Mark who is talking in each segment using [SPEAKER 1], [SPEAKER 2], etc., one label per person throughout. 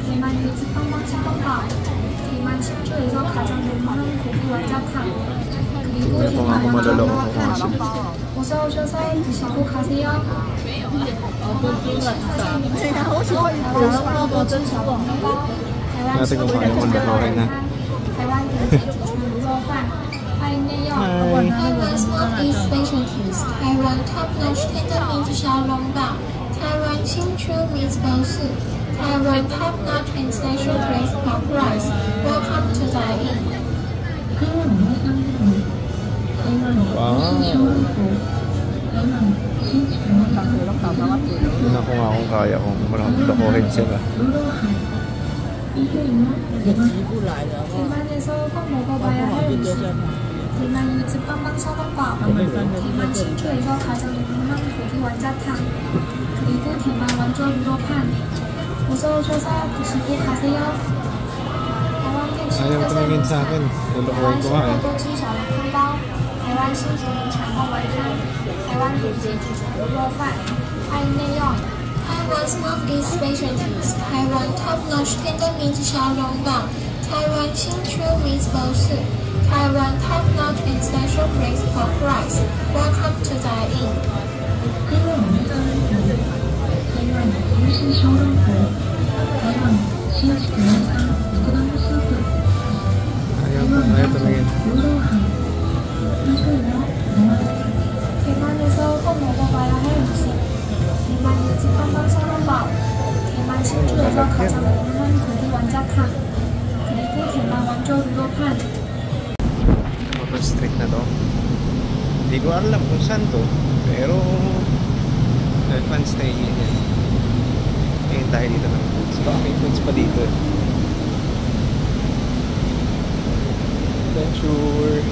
[SPEAKER 1] 대만 유즈 빵빵 샤방바, 대만 신주에서 가장 유명한 고기 완자탕, 그리고 대만 완자탕. 어서 오셔서 드시고 가세요. 제가 하고 싶어요.
[SPEAKER 2] Natin kung kaya mong lutuin na.
[SPEAKER 1] Taiwan's Northeast specialties, Taiwan top-notch tender meat 小笼包, Taiwan Hsinchu meatball soup, Taiwan top-notch and special braised pork rice. Welcome to dine-in.
[SPEAKER 2] Wow! Yun ako nga kung kaya kung maraming lukuhin sila.
[SPEAKER 1] 대만에서 꼭 먹어봐야 할 음식. 대만 유즈 빵빵 샤방바, 대만 신주에서 가장 유명한 고기 완자탕, 그리고 대만 원조 루로판. 어서 오셔서 드시고 가세요.
[SPEAKER 2] Ayaw tumingin sa akin. Lulukuhin ko nga eh.
[SPEAKER 1] 台湾新竹名产贡丸汤，台湾顶级祖传牛肉饭，欢迎内用。Taiwan's Northeast specialties, Taiwan top-notch tender meat 小笼包, Taiwan Hsinchu meatball soup, Taiwan top-notch and special braised pork rice. Welcome to dine-in.
[SPEAKER 2] Ayaw tumingin.
[SPEAKER 1] 대만에서 꼭 먹어봐야 할 음식. 대만 유즈 빵빵 샤방바, 대만 신주에서 가장 유명한 고기 완자탕, 그리고 대만 원조 루로판.
[SPEAKER 2] Photo street na to. Hindi ko alam kung saan to. Pero fun stay in. Tingin tayo dito ng foods. Baka may foods pa dito. Adventure.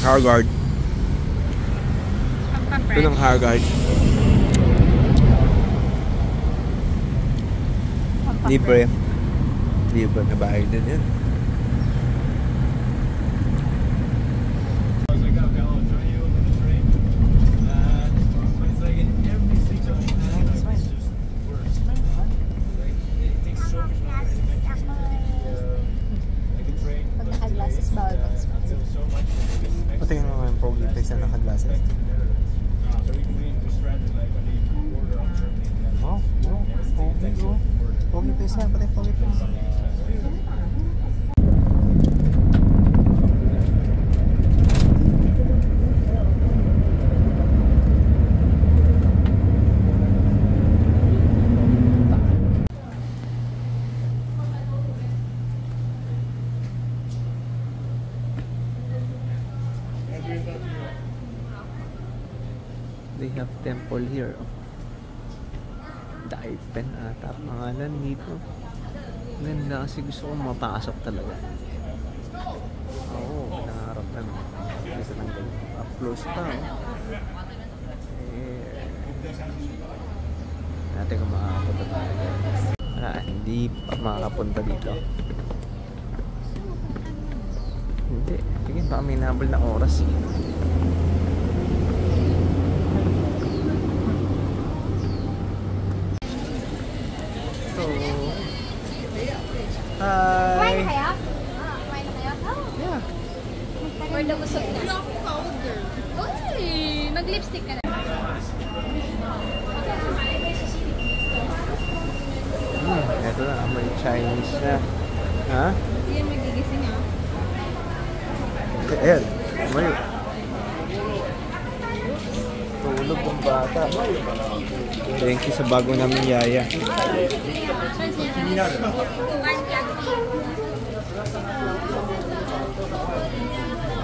[SPEAKER 2] Hargard. Ito ng Hargard. Libre. Libre na bahay din yan. Patingin mo yung pogi face na naka-glasses. Oh, pogi bro. Pogi face yan, pati pogi face. They have temple here. Daipen ata pangalan dito. Ganda kasi gusto kong mapasok talaga. Oo, nangarap lang. Gusto lang up close pa. Natin kung makakapunta tayo. Wala, hindi pa makakapunta dito. Hindi. Tingin baka may nabal na oras. Hi!
[SPEAKER 1] Kumain kaya? Kumain kaya?
[SPEAKER 2] Yeah.
[SPEAKER 1] Or the busog na? Powder. Uy! Mag-lipstick ka na.
[SPEAKER 2] Ito na, may Chinese na. Ha?
[SPEAKER 1] Hindi yan magigising ha?
[SPEAKER 2] Ayan, may tulog ng bata. Thank you sa bago namin yaya.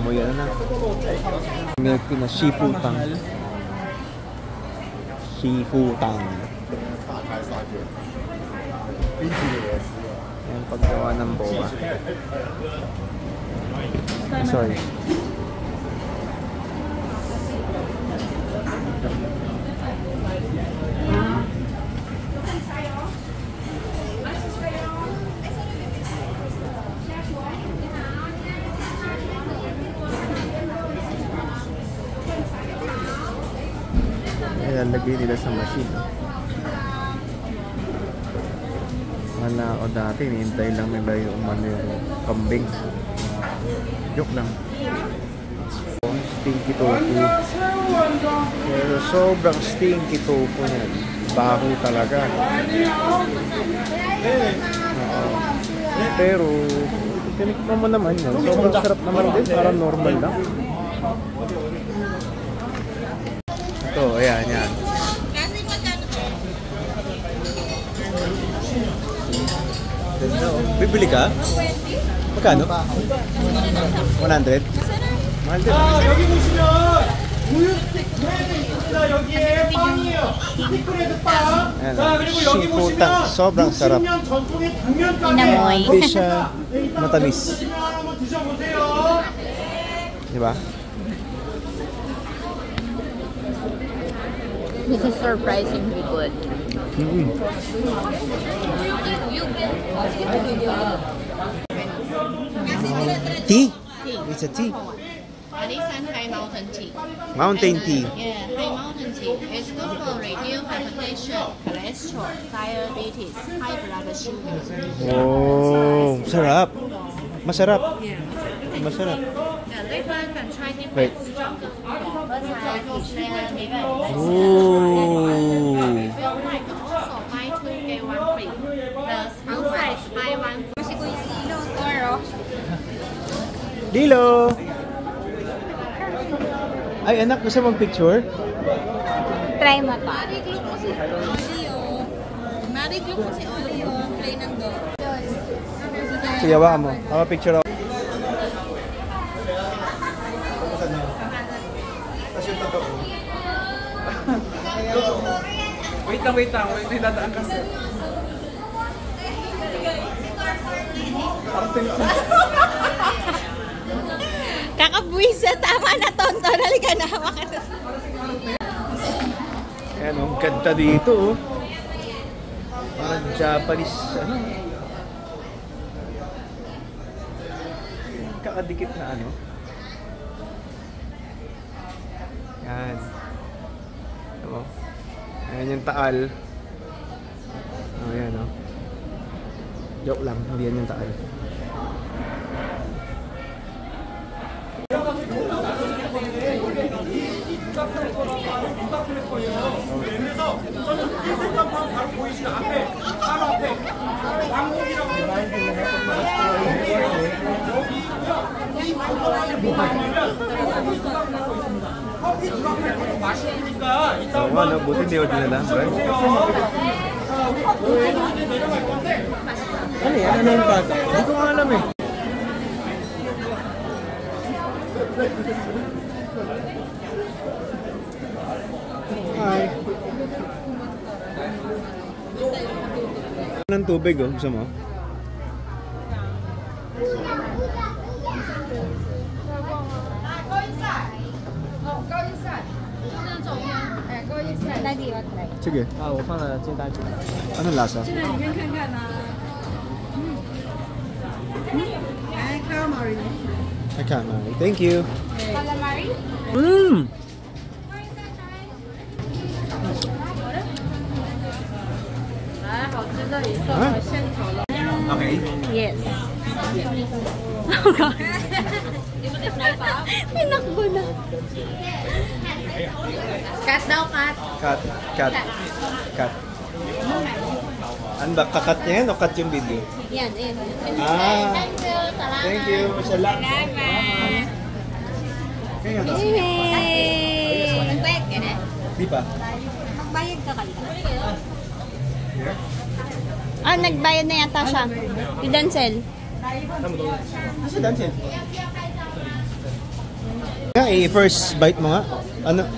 [SPEAKER 2] Amoy yan na. Milk tea na Shifutang. Shifutang. Ayan, paggawa ng boba. Sorry. Nalagay nila sa machine. Wala ako dati, hinihintay lang nila yung yung kambing. Joke lang. Stinky tofu. Pero sobrang stinky tofu niyan. Baho talaga. Pero tinikman mo naman yun. Sobrang sarap naman din. Parang normal lang. Ito, ayan, yan. Bibili ka? Magkano? 100? Mahal din.
[SPEAKER 3] 여기 보시면 우유 스틱 있습니다. 여기에 빵이에요. 스티크레드 빵. 자, 그리고 여기 보시면
[SPEAKER 2] sobrang sarap.
[SPEAKER 3] 60년 전통의 당면가게.
[SPEAKER 2] Hindi siya matamis.
[SPEAKER 3] 한번 드셔보세요.
[SPEAKER 2] Diba?
[SPEAKER 4] This is surprisingly good.
[SPEAKER 2] Tea? It's a tea.
[SPEAKER 4] This is high mountain tea.
[SPEAKER 2] Mountain tea.
[SPEAKER 4] Yeah, high mountain tea. It's good for reduce hypertension, cholesterol, diabetes, high blood sugar.
[SPEAKER 2] Oh, sarap. Masarap. Masarap.
[SPEAKER 4] Yeah, later can try different
[SPEAKER 2] Wait.
[SPEAKER 4] stronger.
[SPEAKER 2] Oh.
[SPEAKER 4] If you like, also buy 2 get 1 free. The small size buy 1 free.
[SPEAKER 2] Dilo! Ay, anak, gusto mong picture?
[SPEAKER 4] Try mo to.
[SPEAKER 2] Sige, hawakan mo. Hawa picture ako.
[SPEAKER 5] Wait lang. May dadaan kasi.
[SPEAKER 4] Kakabuisa, tama na tonto. Halika na, hawakan na.
[SPEAKER 2] Ayan, ang ganda dito, oh. Parang Japanese, ano? Kakadikit na, ano? Yan. Ano? Ayan yung taal. Oh, yan, oh. Joke lang, hindi yan yung taal. So, ano, buti hindi ako dinala, right? Ano yan? Ano yung bata? Hindi ko nga alam eh. Hi. Ng tubig, oh. Gusto mo? Sige. Anong lasa? Calamari. Thank you.
[SPEAKER 4] Calamari?
[SPEAKER 2] Mmm! Okay.
[SPEAKER 4] Yes. Oh God. Tinakbo na. Cut daw, cut.
[SPEAKER 2] Cut. Ano ba? Kakat niya yan o cut yung video?
[SPEAKER 4] Yan, ayan.
[SPEAKER 2] Ah.
[SPEAKER 4] Thank you. Salamat.
[SPEAKER 2] Thank you. Salamat. Kaya nga.
[SPEAKER 4] Yay! Nagbayad ka na?
[SPEAKER 2] Di ba?
[SPEAKER 4] Magbayad ka kaya. Ah, nagbayad na yata siya. Si Dancel.
[SPEAKER 2] Kasi Dancel. Kaya first bite mo nga. Ano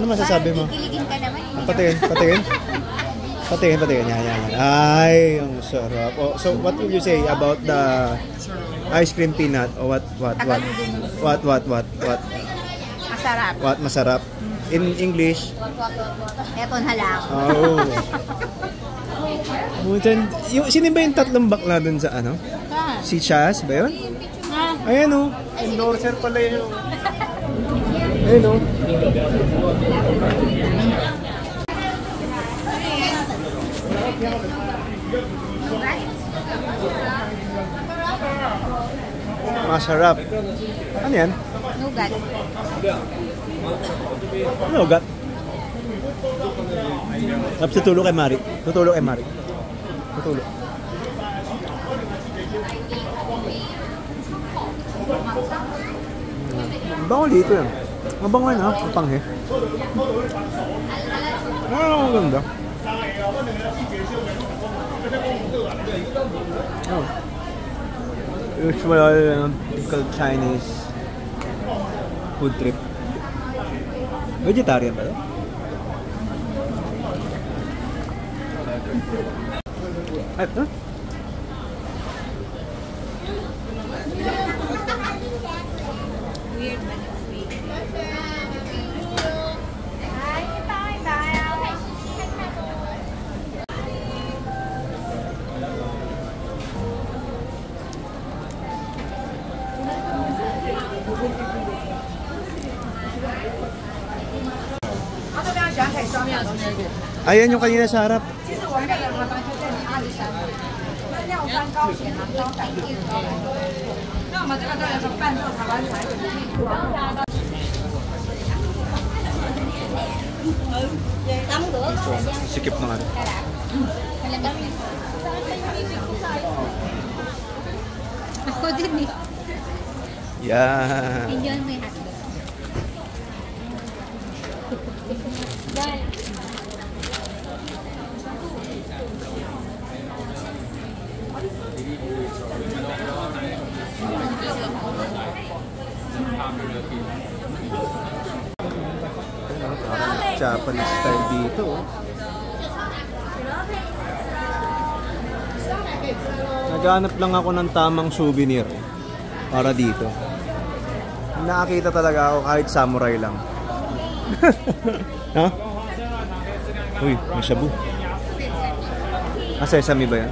[SPEAKER 2] masasabi mo?
[SPEAKER 4] Kiligin ka naman.
[SPEAKER 2] Patingin. Yan. Ay, ang sarap. Oh, so what will you say about the ice cream peanut? Or what?
[SPEAKER 4] Masarap.
[SPEAKER 2] What masarap? In English?
[SPEAKER 4] Eto na lang.
[SPEAKER 2] Oh. Sino ba yung tatlong bakla dun sa ano? Si Chas ba yun? Ayan o. Endorser pala yun. Ayan o. Masarap. Ano yan?
[SPEAKER 4] Nougat.
[SPEAKER 2] Nougat. Tapos tutulog kay Mari. Tutulog kay Mari. Tutulog. Bango dito yan. Mabango yan ha. Mapanghe. Ang ganda. Oh. Usual typical Chinese food trip. Vegetarian ba ito? Ay, ito?
[SPEAKER 4] Weird but it's sweet.
[SPEAKER 2] Ayan yung kanina sa harap. Sikip na nga.
[SPEAKER 4] Ako din eh.
[SPEAKER 2] Yan.
[SPEAKER 4] Enjoy mo yung hotdog.
[SPEAKER 2] Japanese style dito. Naghanap lang ako ng tamang souvenir para dito. Nakakita talaga ako kahit samurai lang. Ha? Uy, may shabu. Ah, sesame ba yan?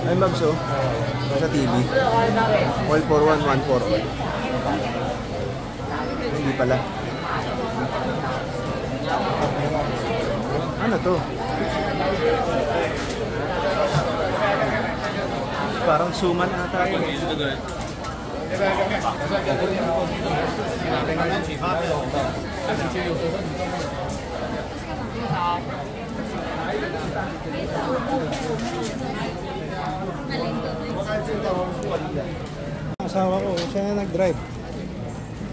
[SPEAKER 2] Ay, Mabs, oh. Sa TV. All for one for all. Hindi pala. Ano to? Parang suman ata yun. Asawa ko, siya na nag-drive.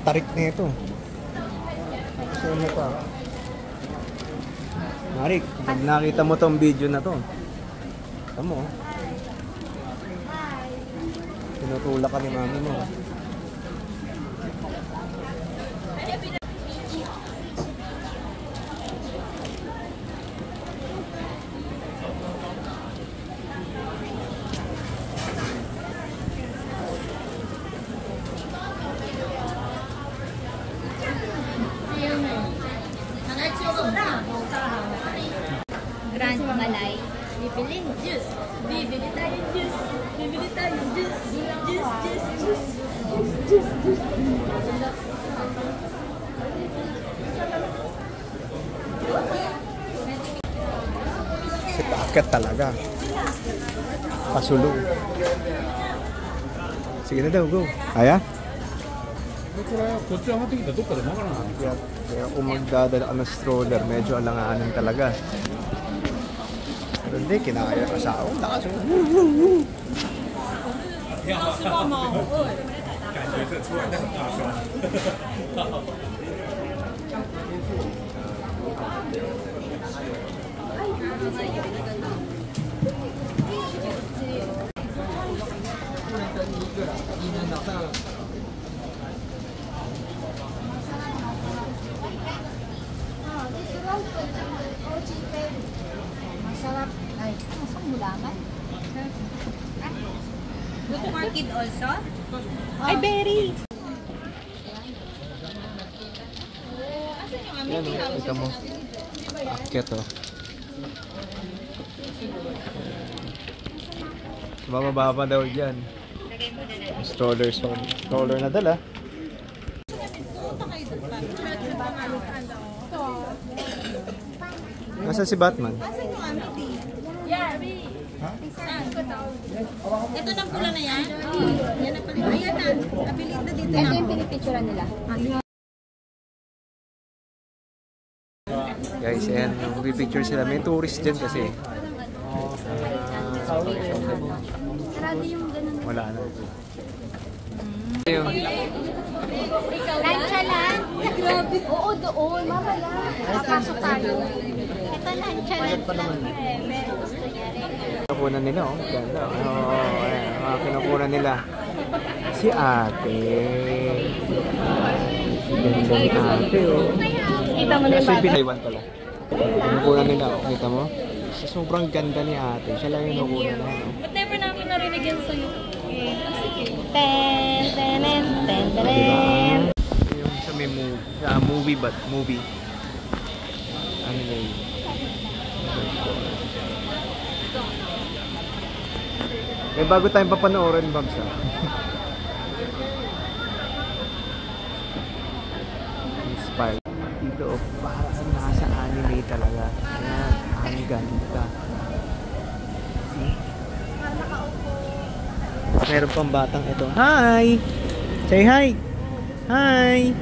[SPEAKER 2] Tarik na ito. So na pa. Marik, pag nakita mo tong video na to, tamo. Tinutulak ka ni mami mo.
[SPEAKER 4] Grand Malay. Bibilin juice. Bibili tayo juice. Bibili tayo juice. Juice.
[SPEAKER 2] Si Paket talaga. Pasulong. Sige na daw, go. Aya? Kaya kung magdadala ka ng stroller, medyo alanganin talaga. Pero hindi, kinakaya ka sa ako. Lakas mo.
[SPEAKER 4] Masarap. Ay, masarap mulaman. Good for kid also? Ay, berry!
[SPEAKER 2] Yan o, kita mo. Akyat o. Bababa pa daw dyan. Stroller na dala. Nasaan si Batman?
[SPEAKER 4] Ito ng pula na yan? Yan ang pala. Ayan na. Nabilit na dito na.
[SPEAKER 1] Ito yung pinipicturean nila.
[SPEAKER 2] Guys, ayan, magpipicture sila. May tourist dyan kasi.
[SPEAKER 1] Sarado yung ganun.
[SPEAKER 2] Wala na. Ayun.
[SPEAKER 1] Lancha lang. Grabe. Oo, doon. Mamaya. Papasok tayo. Ito lancha lang. Pero gusto niya rin.
[SPEAKER 2] Kinukunan nila, oh. Ganda. Oh, ayan. Kinukunan nila. Si ate. Ganda ni ate, oh.
[SPEAKER 1] Kita mo na yung
[SPEAKER 2] Kasi
[SPEAKER 1] bata.
[SPEAKER 2] Taiwan pala. Kinukunan nila, oh. Kita mo? Sobrang ganda ni ate. Siya lang yung kinukunan na, oh.
[SPEAKER 4] Ba't never namin narinig yan sa'yo?
[SPEAKER 1] Ten, ten, ten, ten, ten.
[SPEAKER 2] Diba? Yung sa may movie. Movie. Ano na yun? Eh, bago tayong papanoorin, Babs, ah. Inspired. Dito, oh, parang nasa anime talaga. Ayan, ang ganda. See? Meron pang batang ito. Hi! Say hi! Hi!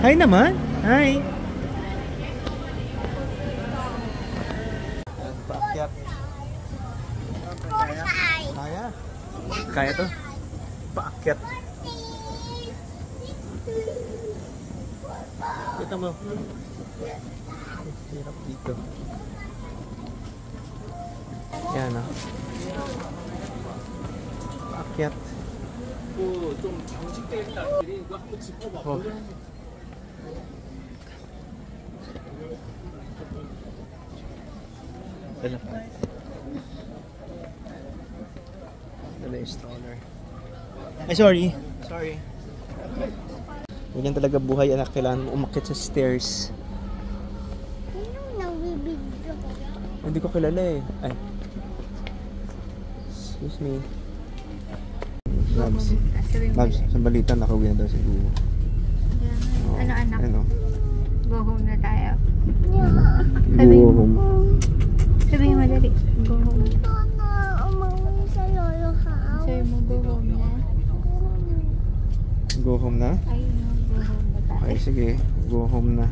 [SPEAKER 2] Hi naman! Hi! Paakyat. Kaya? Kaya to? Paakyat. Kita mo. Hirap dito. Yan, ah. Paakyat. Oh. Dala pa. Dala yung stroller. Ay, sorry. Sorry. Ganyan talaga buhay, anak. Kailangan mo umakyat sa stairs. Hindi ko kilala eh. Ay. Excuse me. Babs. Babs, sa balita nakauwi na daw si Guho. Oh,
[SPEAKER 1] Ano anak?
[SPEAKER 2] Ano?
[SPEAKER 1] Go home na tayo.
[SPEAKER 2] Go home.
[SPEAKER 1] Sabihin mo dali. Go home.
[SPEAKER 6] Umuwi sa lolo house.
[SPEAKER 1] Sabi mo go home na.
[SPEAKER 2] Go home na?
[SPEAKER 1] Ayun, go home na tayo.
[SPEAKER 2] Okay, sige. Go home na.